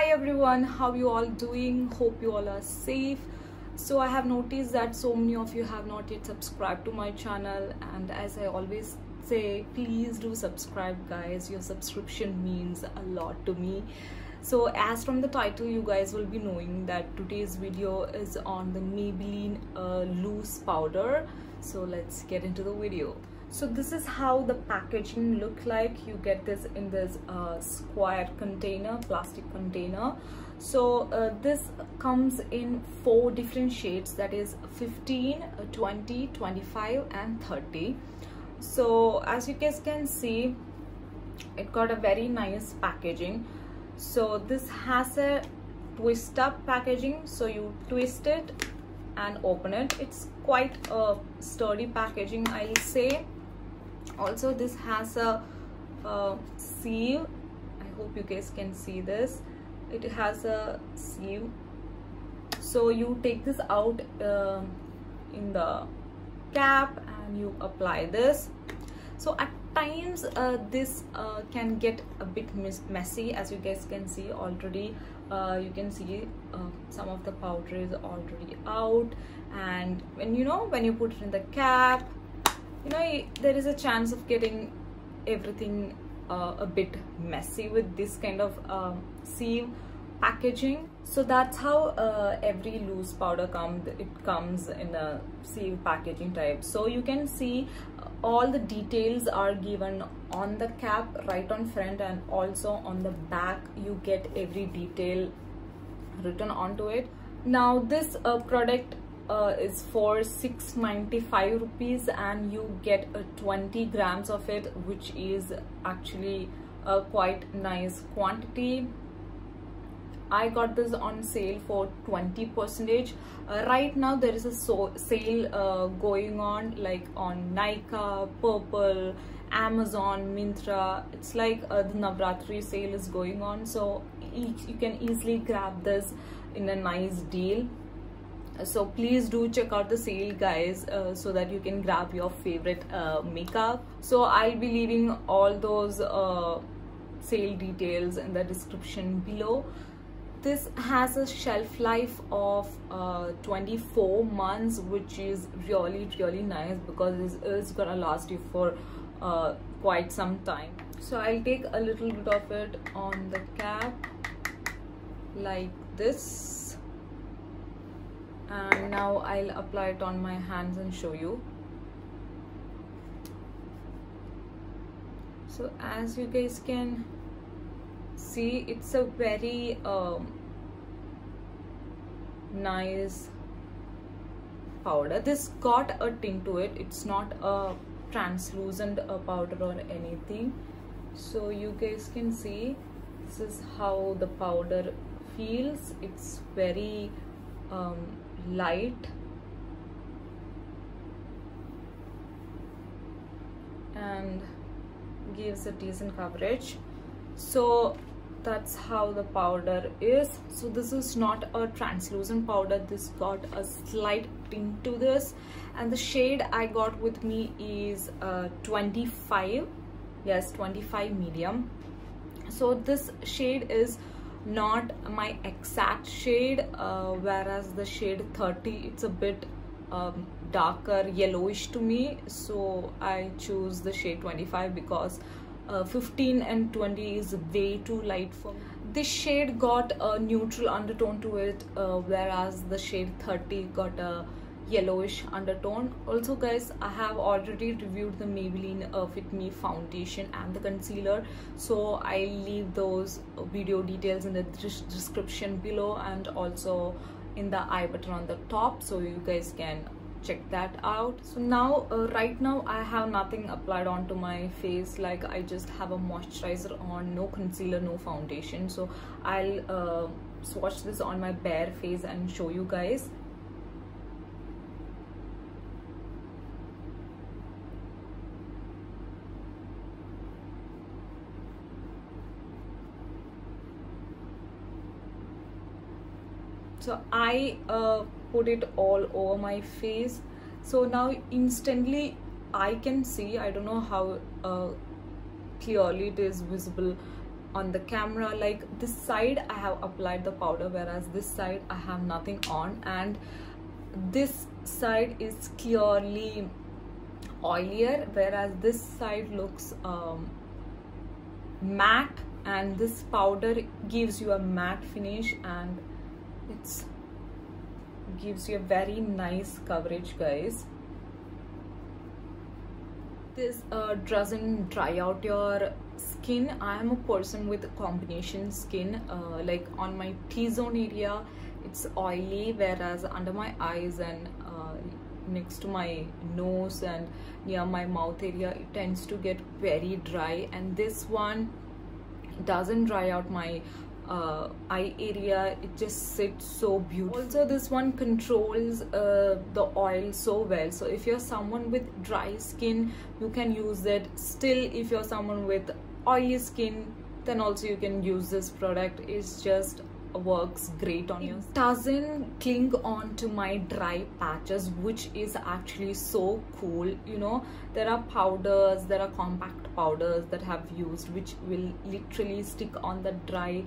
Hi everyone, how you all doing? Hope you all are safe. So I have noticed that so many of you have not yet subscribed to my channel, and as I always say, please do subscribe guys. Your subscription means a lot to me. So as from the title, you guys will be knowing that today's video is on the Maybelline loose powder. So let's get into the video. So this is how the packaging look like. You get this in this square container, plastic container. So this comes in 4 different shades, that is 15, 20, 25 and 30. So as you guys can see, it got a very nice packaging. So this has a twist up packaging, so you twist it and open it. It's quite a sturdy packaging, I'll say. Also this has a sieve. I hope you guys can see this. It has a sieve, so you take this out in the cap and you apply this. So at times this can get a bit messy, as you guys can see already. You can see some of the powder is already out, and when you put it in the cap, there is a chance of getting everything a bit messy with this kind of sieve packaging. So that's how every loose powder comes in a sieve packaging type. So you can see all the details are given on the cap right on front, and also on the back you get every detail written onto it. Now this product is for 695 rupees, and you get 20 grams of it, which is actually a quite nice quantity. I got this on sale for 20%. Right now there is a sale going on, like on Nykaa, Purple, Amazon, Myntra. It's like the Navratri sale is going on, so you can easily grab this in a nice deal. So please do check out the sale guys, so that you can grab your favorite makeup. So I'll be leaving all those sale details in the description below. This has a shelf life of 24 months, which is really nice, because it's gonna last you for quite some time. So I'll take a little bit of it on the cap like this, and now I'll apply it on my hands and show you. So as you guys can see, it's a very nice powder. This got a tint to it. It's not a translucent powder or anything. So you guys can see this is how the powder feels. It's very light and gives a decent coverage. So that's how the powder is. So this is not a translucent powder. This got a slight tint to this, and the shade I got with me is 25. Yes, 25 medium. So this shade is not my exact shade, whereas the shade 30, it's a bit darker yellowish to me, so I choose the shade 25 because 15 and 20 is way too light for me. This shade got a neutral undertone to it, whereas the shade 30 got a yellowish undertone. Also guys, I have already reviewed the Maybelline Fit Me foundation and the concealer, so I'll leave those video details in the description below, and also in the I button on the top, so you guys can check that out. So now right now I have nothing applied onto my face. Like, I just have a moisturizer on, no concealer, no foundation. So I'll swatch this on my bare face and show you guys. So I put it all over my face. So now instantly I can see, I don't know how clearly it is visible on the camera, like this side I have applied the powder, whereas this side I have nothing on, and this side is clearly oilier, whereas this side looks matte, and this powder gives you a matte finish and it's gives you a very nice coverage, guys. This doesn't dry out your skin. I am a person with combination skin, like on my T-zone area it's oily, whereas under my eyes and next to my nose and near my mouth area it tends to get very dry, and this one doesn't dry out my eye area. It just sits so beautiful. Also this one controls the oil so well, so if you're someone with dry skin you can use it. Still, if you're someone with oily skin, then also you can use this product. It's just works great on you. It doesn't cling on to my dry patches, which is actually so cool. You know, there are powders, there are compact powders that have used which will literally stick on the dry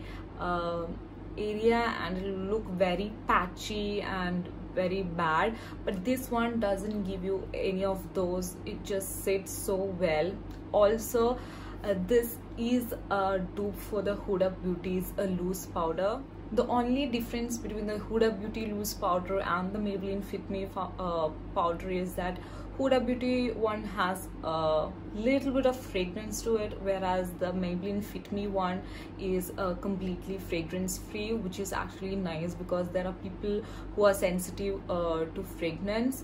area and it will look very patchy and very bad, but this one doesn't give you any of those. It just sits so well. Also this is a dupe for the Huda Beauty's loose powder. The only difference between the Huda Beauty loose powder and the Maybelline Fit Me powder is that Huda Beauty one has a little bit of fragrance to it, whereas the Maybelline Fit Me one is completely fragrance free, which is actually nice because there are people who are sensitive to fragrance.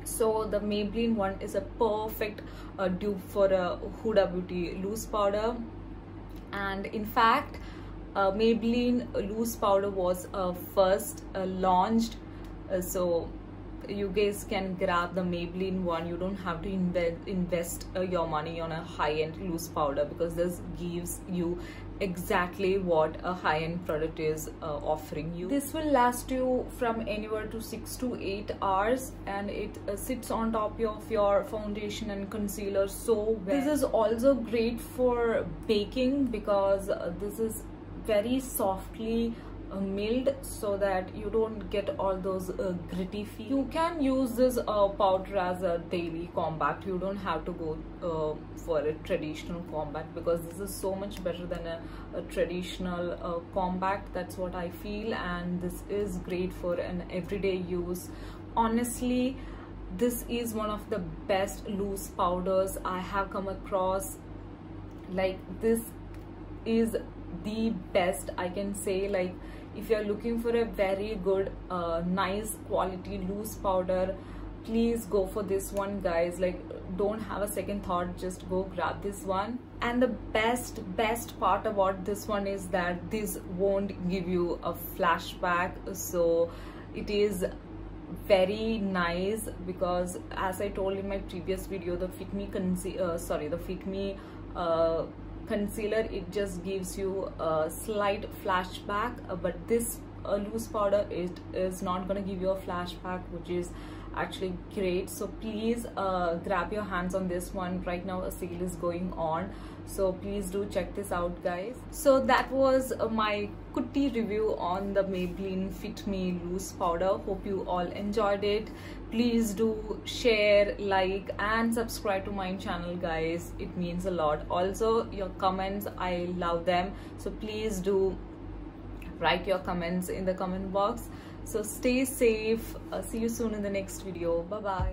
So the Maybelline one is a perfect dupe for a Huda Beauty loose powder. And in fact Maybelline loose powder was first launched, so you guys can grab the Maybelline one. You don't have to invest your money on a high-end loose powder, because this gives you exactly what a high-end product is offering you. This will last you from anywhere to 6 to 8 hours, and it sits on top of your foundation and concealer so well. This is also great for baking because this is very softly milled, so that you don't get all those gritty feel. You can use this powder as a daily compact. You don't have to go for a traditional compact, because this is so much better than a traditional compact. That's what I feel, and this is great for an everyday use. Honestly, this is one of the best loose powders I have come across. Like, this is the best, I can say. Like, if you're looking for a very good nice quality loose powder, please go for this one, guys. Like, don't have a second thought, just go grab this one. And the best part about this one is that this won't give you a flashback, so it is very nice, because as I told in my previous video, the Fit Me concealer, it just gives you a slight flashback, but this loose powder, it is not gonna give you a flashback, which is actually great. So please grab your hands on this one. Right now a sale is going on, so please do check this out, guys. So that was my cutie review on the Maybelline Fit Me loose powder. Hope you all enjoyed it. Please do share, like and subscribe to my channel, guys. It means a lot. Also, your comments, I love them, so please do write your comments in the comment box. So stay safe. See you soon in the next video. Bye bye.